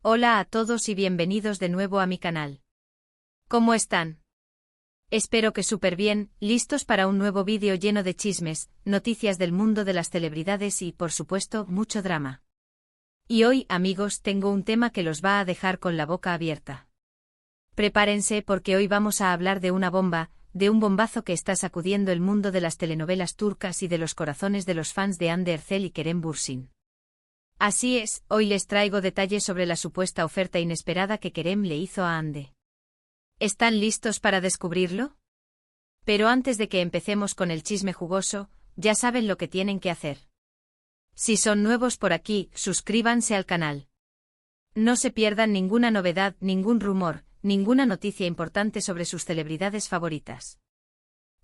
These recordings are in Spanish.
Hola a todos y bienvenidos de nuevo a mi canal. ¿Cómo están? Espero que súper bien, listos para un nuevo vídeo lleno de chismes, noticias del mundo de las celebridades y, por supuesto, mucho drama. Y hoy, amigos, tengo un tema que los va a dejar con la boca abierta. Prepárense porque hoy vamos a hablar de una bomba, de un bombazo que está sacudiendo el mundo de las telenovelas turcas y de los corazones de los fans de Hande Erçel y Kerem Bürsin. Así es, hoy les traigo detalles sobre la supuesta oferta inesperada que Kerem le hizo a Hande. ¿Están listos para descubrirlo? Pero antes de que empecemos con el chisme jugoso, ya saben lo que tienen que hacer. Si son nuevos por aquí, suscríbanse al canal. No se pierdan ninguna novedad, ningún rumor, ninguna noticia importante sobre sus celebridades favoritas.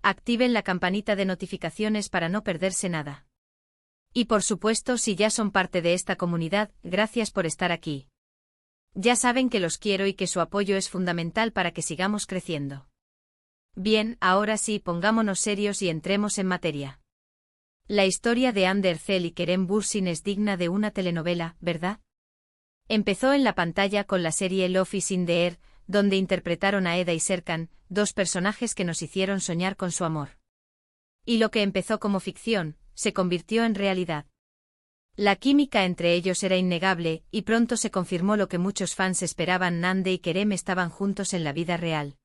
Activen la campanita de notificaciones para no perderse nada. Y por supuesto, si ya son parte de esta comunidad, gracias por estar aquí. Ya saben que los quiero y que su apoyo es fundamental para que sigamos creciendo. Bien, ahora sí, pongámonos serios y entremos en materia. La historia de Hande Erçel y Kerem Bürsin es digna de una telenovela, ¿verdad? Empezó en la pantalla con la serie Love is in the Air, donde interpretaron a Eda y Serkan, dos personajes que nos hicieron soñar con su amor. Y lo que empezó como ficción, se convirtió en realidad. La química entre ellos era innegable, y pronto se confirmó lo que muchos fans esperaban: Hande y Kerem estaban juntos en la vida real.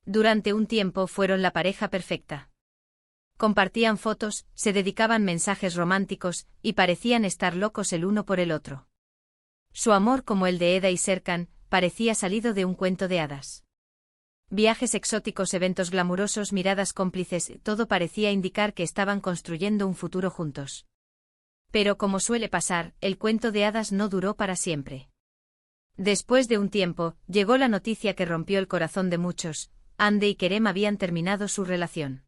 Durante un tiempo fueron la pareja perfecta. Compartían fotos, se dedicaban mensajes románticos, y parecían estar locos el uno por el otro. Su amor, como el de Eda y Serkan, parecía salido de un cuento de hadas. Viajes exóticos, eventos glamurosos, miradas cómplices, todo parecía indicar que estaban construyendo un futuro juntos. Pero como suele pasar, el cuento de hadas no duró para siempre. Después de un tiempo, llegó la noticia que rompió el corazón de muchos: Hande y Kerem habían terminado su relación.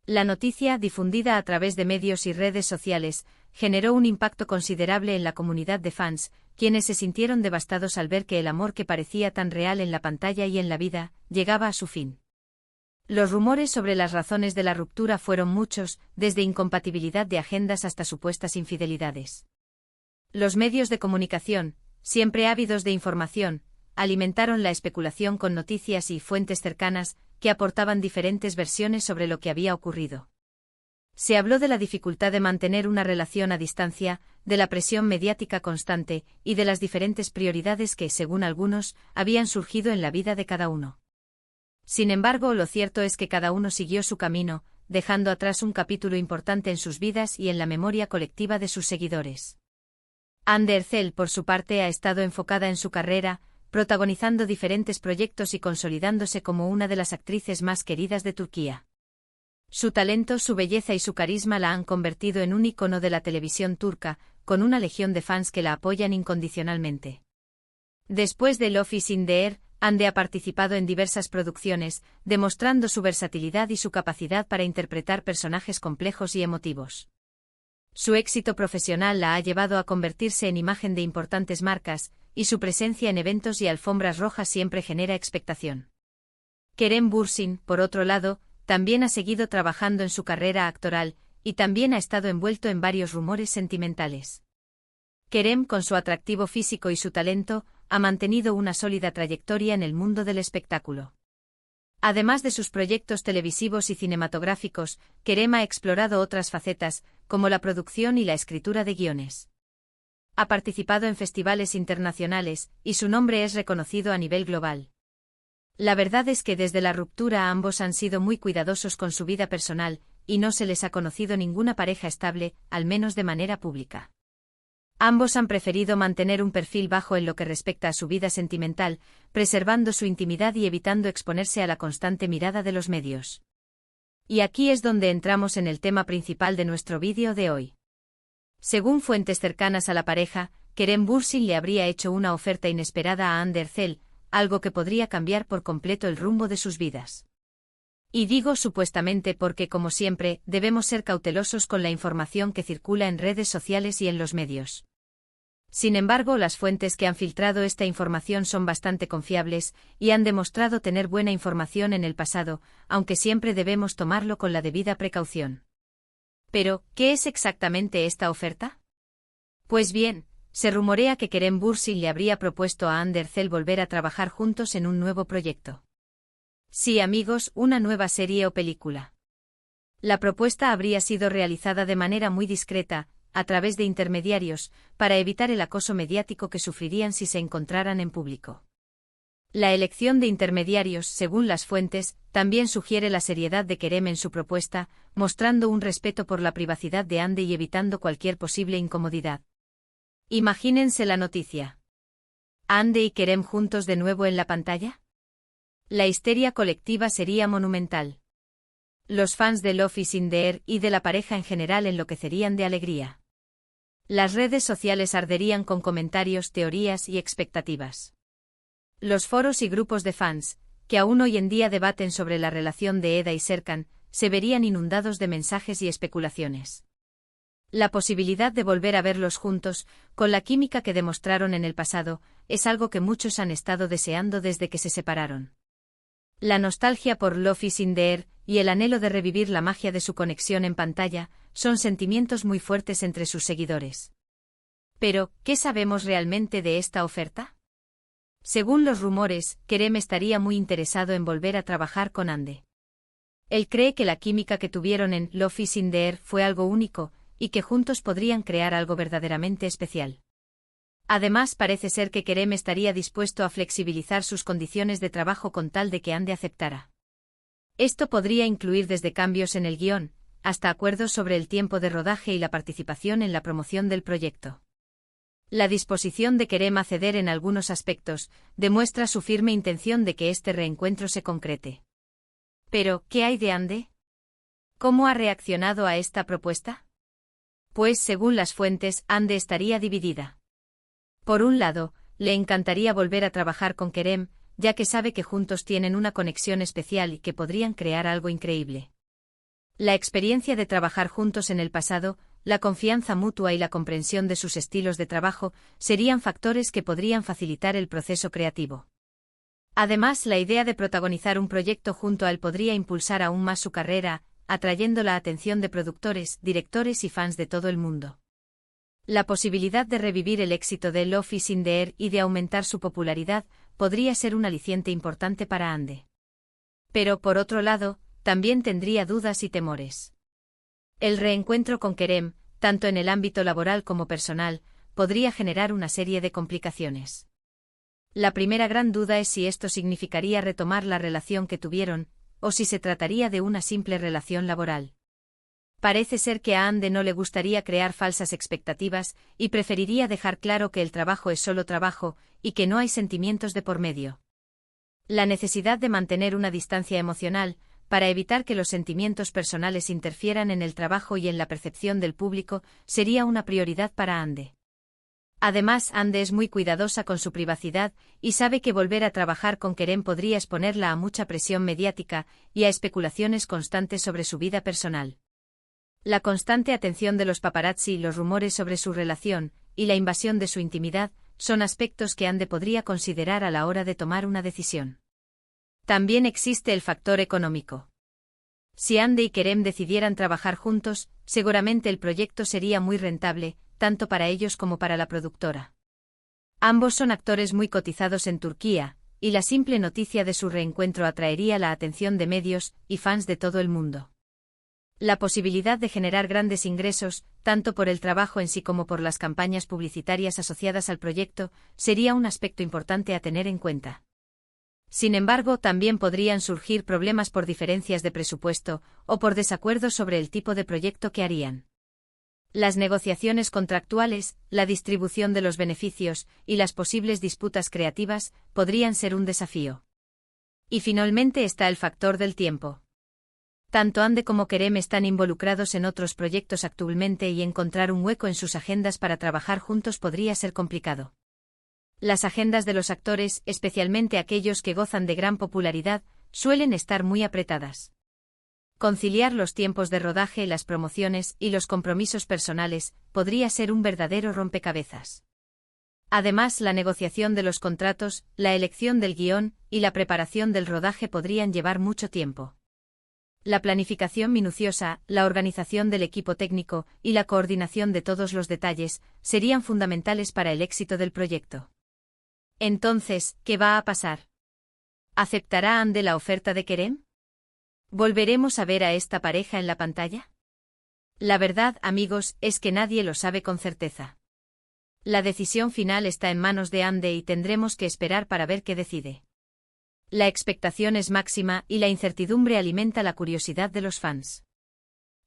La noticia, difundida a través de medios y redes sociales, generó un impacto considerable en la comunidad de fans, quienes se sintieron devastados al ver que el amor que parecía tan real en la pantalla y en la vida, llegaba a su fin. Los rumores sobre las razones de la ruptura fueron muchos, desde incompatibilidad de agendas hasta supuestas infidelidades. Los medios de comunicación, siempre ávidos de información, alimentaron la especulación con noticias y fuentes cercanas, que aportaban diferentes versiones sobre lo que había ocurrido. Se habló de la dificultad de mantener una relación a distancia, de la presión mediática constante, y de las diferentes prioridades que, según algunos, habían surgido en la vida de cada uno. Sin embargo, lo cierto es que cada uno siguió su camino, dejando atrás un capítulo importante en sus vidas y en la memoria colectiva de sus seguidores. Hande Erçel, por su parte, ha estado enfocada en su carrera, protagonizando diferentes proyectos y consolidándose como una de las actrices más queridas de Turquía. Su talento, su belleza y su carisma la han convertido en un ícono de la televisión turca, con una legión de fans que la apoyan incondicionalmente. Después de Love is in the Air, Hande ha participado en diversas producciones, demostrando su versatilidad y su capacidad para interpretar personajes complejos y emotivos. Su éxito profesional la ha llevado a convertirse en imagen de importantes marcas, y su presencia en eventos y alfombras rojas siempre genera expectación. Kerem Bürsin, por otro lado, también ha seguido trabajando en su carrera actoral, y también ha estado envuelto en varios rumores sentimentales. Kerem, con su atractivo físico y su talento, ha mantenido una sólida trayectoria en el mundo del espectáculo. Además de sus proyectos televisivos y cinematográficos, Kerem ha explorado otras facetas, como la producción y la escritura de guiones. Ha participado en festivales internacionales, y su nombre es reconocido a nivel global. La verdad es que desde la ruptura ambos han sido muy cuidadosos con su vida personal, y no se les ha conocido ninguna pareja estable, al menos de manera pública. Ambos han preferido mantener un perfil bajo en lo que respecta a su vida sentimental, preservando su intimidad y evitando exponerse a la constante mirada de los medios. Y aquí es donde entramos en el tema principal de nuestro vídeo de hoy. Según fuentes cercanas a la pareja, Kerem Bürsin le habría hecho una oferta inesperada a Hande Erçel, algo que podría cambiar por completo el rumbo de sus vidas. Y digo supuestamente porque, como siempre, debemos ser cautelosos con la información que circula en redes sociales y en los medios. Sin embargo, las fuentes que han filtrado esta información son bastante confiables, y han demostrado tener buena información en el pasado, aunque siempre debemos tomarlo con la debida precaución. Pero, ¿qué es exactamente esta oferta? Pues bien, se rumorea que Kerem Bürsin le habría propuesto a Hande Erçel volver a trabajar juntos en un nuevo proyecto. Sí, amigos, una nueva serie o película. La propuesta habría sido realizada de manera muy discreta, a través de intermediarios, para evitar el acoso mediático que sufrirían si se encontraran en público. La elección de intermediarios, según las fuentes, también sugiere la seriedad de Kerem en su propuesta, mostrando un respeto por la privacidad de Hande y evitando cualquier posible incomodidad. Imagínense la noticia. ¿Hande y Kerem juntos de nuevo en la pantalla? La histeria colectiva sería monumental. Los fans de Love is in the Air y de la pareja en general enloquecerían de alegría. Las redes sociales arderían con comentarios, teorías y expectativas. Los foros y grupos de fans, que aún hoy en día debaten sobre la relación de Eda y Serkan, se verían inundados de mensajes y especulaciones. La posibilidad de volver a verlos juntos, con la química que demostraron en el pasado, es algo que muchos han estado deseando desde que se separaron. La nostalgia por Love is in the Air y el anhelo de revivir la magia de su conexión en pantalla son sentimientos muy fuertes entre sus seguidores. Pero, ¿qué sabemos realmente de esta oferta? Según los rumores, Kerem estaría muy interesado en volver a trabajar con Hande. Él cree que la química que tuvieron en Love is in the Air fue algo único, y que juntos podrían crear algo verdaderamente especial. Además, parece ser que Kerem estaría dispuesto a flexibilizar sus condiciones de trabajo con tal de que Hande aceptara. Esto podría incluir desde cambios en el guión, hasta acuerdos sobre el tiempo de rodaje y la participación en la promoción del proyecto. La disposición de Kerem a ceder en algunos aspectos demuestra su firme intención de que este reencuentro se concrete. Pero, ¿qué hay de Hande? ¿Cómo ha reaccionado a esta propuesta? Pues, según las fuentes, Hande estaría dividida. Por un lado, le encantaría volver a trabajar con Kerem, ya que sabe que juntos tienen una conexión especial y que podrían crear algo increíble. La experiencia de trabajar juntos en el pasado, la confianza mutua y la comprensión de sus estilos de trabajo serían factores que podrían facilitar el proceso creativo. Además, la idea de protagonizar un proyecto junto a él podría impulsar aún más su carrera, atrayendo la atención de productores, directores y fans de todo el mundo. La posibilidad de revivir el éxito de Love is in the Air y de aumentar su popularidad podría ser un aliciente importante para Hande. Pero, por otro lado, también tendría dudas y temores. El reencuentro con Kerem, tanto en el ámbito laboral como personal, podría generar una serie de complicaciones. La primera gran duda es si esto significaría retomar la relación que tuvieron, o si se trataría de una simple relación laboral. Parece ser que a Hande no le gustaría crear falsas expectativas y preferiría dejar claro que el trabajo es solo trabajo y que no hay sentimientos de por medio. La necesidad de mantener una distancia emocional, para evitar que los sentimientos personales interfieran en el trabajo y en la percepción del público, sería una prioridad para Hande. Además, Hande es muy cuidadosa con su privacidad y sabe que volver a trabajar con Kerem podría exponerla a mucha presión mediática y a especulaciones constantes sobre su vida personal. La constante atención de los paparazzi y los rumores sobre su relación, y la invasión de su intimidad, son aspectos que Hande podría considerar a la hora de tomar una decisión. También existe el factor económico. Si Hande y Kerem decidieran trabajar juntos, seguramente el proyecto sería muy rentable, tanto para ellos como para la productora. Ambos son actores muy cotizados en Turquía, y la simple noticia de su reencuentro atraería la atención de medios y fans de todo el mundo. La posibilidad de generar grandes ingresos, tanto por el trabajo en sí como por las campañas publicitarias asociadas al proyecto, sería un aspecto importante a tener en cuenta. Sin embargo, también podrían surgir problemas por diferencias de presupuesto, o por desacuerdos sobre el tipo de proyecto que harían. Las negociaciones contractuales, la distribución de los beneficios, y las posibles disputas creativas, podrían ser un desafío. Y finalmente está el factor del tiempo. Tanto Hande como Kerem están involucrados en otros proyectos actualmente y encontrar un hueco en sus agendas para trabajar juntos podría ser complicado. Las agendas de los actores, especialmente aquellos que gozan de gran popularidad, suelen estar muy apretadas. Conciliar los tiempos de rodaje, las promociones y los compromisos personales podría ser un verdadero rompecabezas. Además, la negociación de los contratos, la elección del guión y la preparación del rodaje podrían llevar mucho tiempo. La planificación minuciosa, la organización del equipo técnico y la coordinación de todos los detalles serían fundamentales para el éxito del proyecto. Entonces, ¿qué va a pasar? ¿Aceptará Ande la oferta de Kerem? ¿Volveremos a ver a esta pareja en la pantalla? La verdad, amigos, es que nadie lo sabe con certeza. La decisión final está en manos de Ande y tendremos que esperar para ver qué decide. La expectación es máxima y la incertidumbre alimenta la curiosidad de los fans.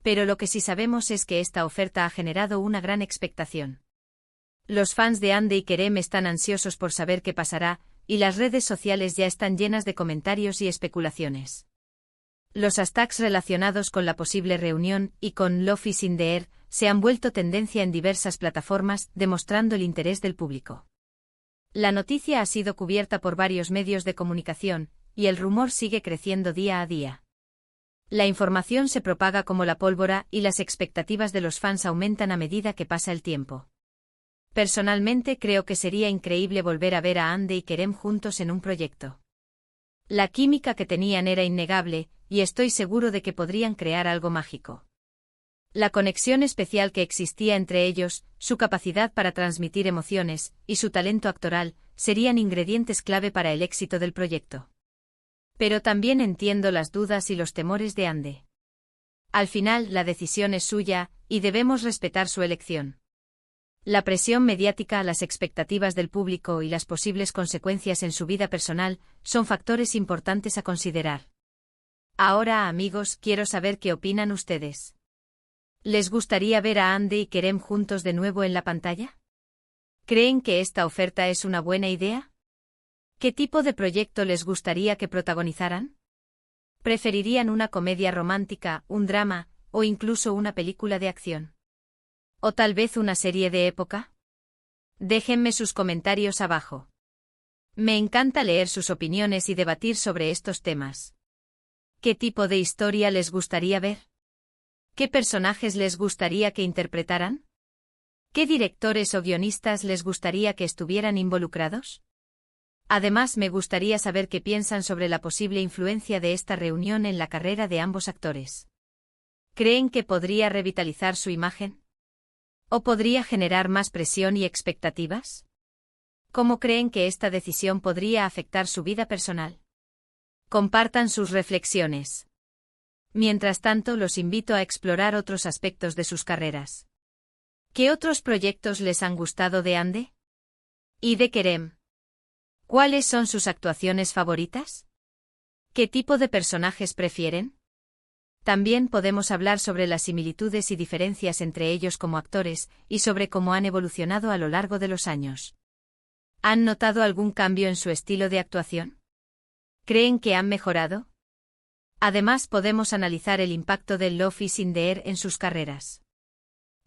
Pero lo que sí sabemos es que esta oferta ha generado una gran expectación. Los fans de Ande y Kerem están ansiosos por saber qué pasará, y las redes sociales ya están llenas de comentarios y especulaciones. Los hashtags relacionados con la posible reunión y con Love is in the air se han vuelto tendencia en diversas plataformas, demostrando el interés del público. La noticia ha sido cubierta por varios medios de comunicación, y el rumor sigue creciendo día a día. La información se propaga como la pólvora y las expectativas de los fans aumentan a medida que pasa el tiempo. Personalmente creo que sería increíble volver a ver a Ande y Kerem juntos en un proyecto. La química que tenían era innegable, y estoy seguro de que podrían crear algo mágico. La conexión especial que existía entre ellos, su capacidad para transmitir emociones, y su talento actoral, serían ingredientes clave para el éxito del proyecto. Pero también entiendo las dudas y los temores de Ande. Al final, la decisión es suya, y debemos respetar su elección. La presión mediática, las expectativas del público y las posibles consecuencias en su vida personal son factores importantes a considerar. Ahora, amigos, quiero saber qué opinan ustedes. ¿Les gustaría ver a Ande y Kerem juntos de nuevo en la pantalla? ¿Creen que esta oferta es una buena idea? ¿Qué tipo de proyecto les gustaría que protagonizaran? ¿Preferirían una comedia romántica, un drama, o incluso una película de acción? ¿O tal vez una serie de época? Déjenme sus comentarios abajo. Me encanta leer sus opiniones y debatir sobre estos temas. ¿Qué tipo de historia les gustaría ver? ¿Qué personajes les gustaría que interpretaran? ¿Qué directores o guionistas les gustaría que estuvieran involucrados? Además, me gustaría saber qué piensan sobre la posible influencia de esta reunión en la carrera de ambos actores. ¿Creen que podría revitalizar su imagen? ¿O podría generar más presión y expectativas? ¿Cómo creen que esta decisión podría afectar su vida personal? Compartan sus reflexiones. Mientras tanto, los invito a explorar otros aspectos de sus carreras. ¿Qué otros proyectos les han gustado de Ande? ¿Y de Kerem? ¿Cuáles son sus actuaciones favoritas? ¿Qué tipo de personajes prefieren? También podemos hablar sobre las similitudes y diferencias entre ellos como actores, y sobre cómo han evolucionado a lo largo de los años. ¿Han notado algún cambio en su estilo de actuación? ¿Creen que han mejorado? Además, podemos analizar el impacto del Love is in the air en sus carreras.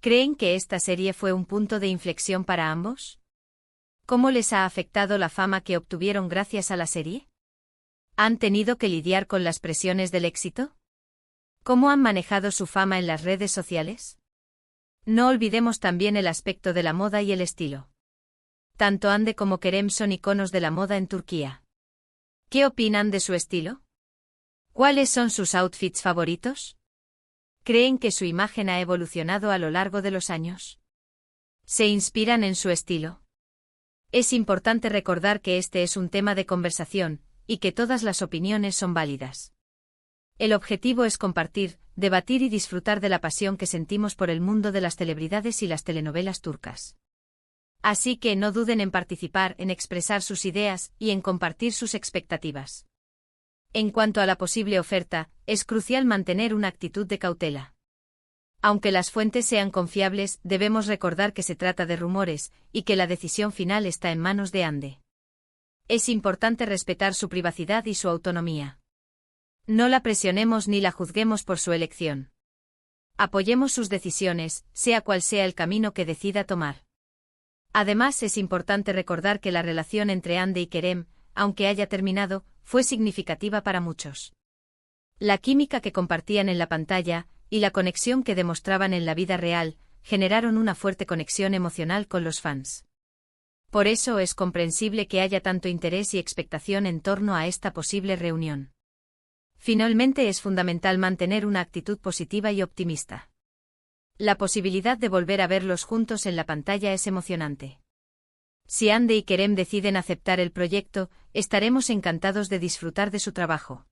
¿Creen que esta serie fue un punto de inflexión para ambos? ¿Cómo les ha afectado la fama que obtuvieron gracias a la serie? ¿Han tenido que lidiar con las presiones del éxito? ¿Cómo han manejado su fama en las redes sociales? No olvidemos también el aspecto de la moda y el estilo. Tanto Ande como Kerem son iconos de la moda en Turquía. ¿Qué opinan de su estilo? ¿Cuáles son sus outfits favoritos? ¿Creen que su imagen ha evolucionado a lo largo de los años? ¿Se inspiran en su estilo? Es importante recordar que este es un tema de conversación, y que todas las opiniones son válidas. El objetivo es compartir, debatir y disfrutar de la pasión que sentimos por el mundo de las celebridades y las telenovelas turcas. Así que no duden en participar, en expresar sus ideas y en compartir sus expectativas. En cuanto a la posible oferta, es crucial mantener una actitud de cautela. Aunque las fuentes sean confiables, debemos recordar que se trata de rumores, y que la decisión final está en manos de Ande. Es importante respetar su privacidad y su autonomía. No la presionemos ni la juzguemos por su elección. Apoyemos sus decisiones, sea cual sea el camino que decida tomar. Además, es importante recordar que la relación entre Ande y Kerem, aunque haya terminado, fue significativa para muchos. La química que compartían en la pantalla, y la conexión que demostraban en la vida real, generaron una fuerte conexión emocional con los fans. Por eso es comprensible que haya tanto interés y expectación en torno a esta posible reunión. Finalmente es fundamental mantener una actitud positiva y optimista. La posibilidad de volver a verlos juntos en la pantalla es emocionante. Si Andy y Kerem deciden aceptar el proyecto, estaremos encantados de disfrutar de su trabajo.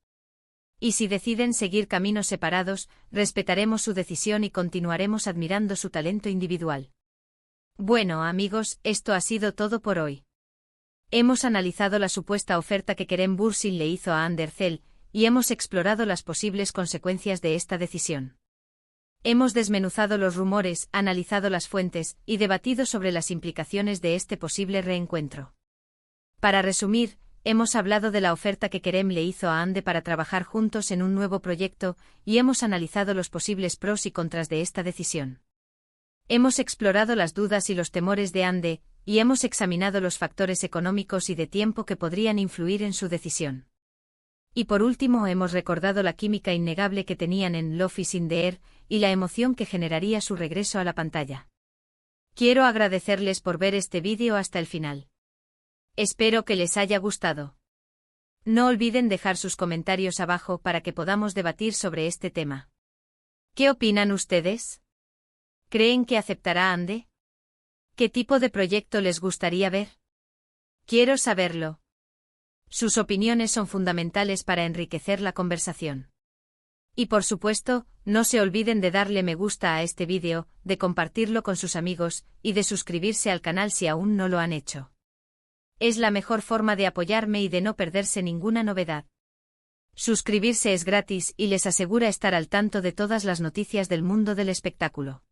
Y si deciden seguir caminos separados, respetaremos su decisión y continuaremos admirando su talento individual. Bueno, amigos, esto ha sido todo por hoy. Hemos analizado la supuesta oferta que Kerem Bürsin le hizo a Ander Zel, y hemos explorado las posibles consecuencias de esta decisión. Hemos desmenuzado los rumores, analizado las fuentes, y debatido sobre las implicaciones de este posible reencuentro. Para resumir, hemos hablado de la oferta que Kerem le hizo a Ande para trabajar juntos en un nuevo proyecto, y hemos analizado los posibles pros y contras de esta decisión. Hemos explorado las dudas y los temores de Ande, y hemos examinado los factores económicos y de tiempo que podrían influir en su decisión. Y por último hemos recordado la química innegable que tenían en Love is in the Air, y la emoción que generaría su regreso a la pantalla. Quiero agradecerles por ver este vídeo hasta el final. Espero que les haya gustado. No olviden dejar sus comentarios abajo para que podamos debatir sobre este tema. ¿Qué opinan ustedes? ¿Creen que aceptará Ande? ¿Qué tipo de proyecto les gustaría ver? Quiero saberlo. Sus opiniones son fundamentales para enriquecer la conversación. Y por supuesto, no se olviden de darle me gusta a este vídeo, de compartirlo con sus amigos, y de suscribirse al canal si aún no lo han hecho. Es la mejor forma de apoyarme y de no perderse ninguna novedad. Suscribirse es gratis y les asegura estar al tanto de todas las noticias del mundo del espectáculo.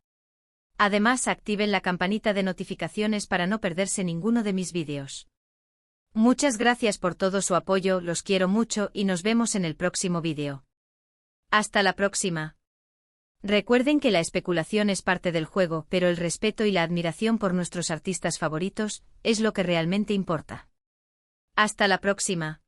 Además, activen la campanita de notificaciones para no perderse ninguno de mis vídeos. Muchas gracias por todo su apoyo, los quiero mucho y nos vemos en el próximo vídeo. Hasta la próxima. Recuerden que la especulación es parte del juego, pero el respeto y la admiración por nuestros artistas favoritos es lo que realmente importa. Hasta la próxima.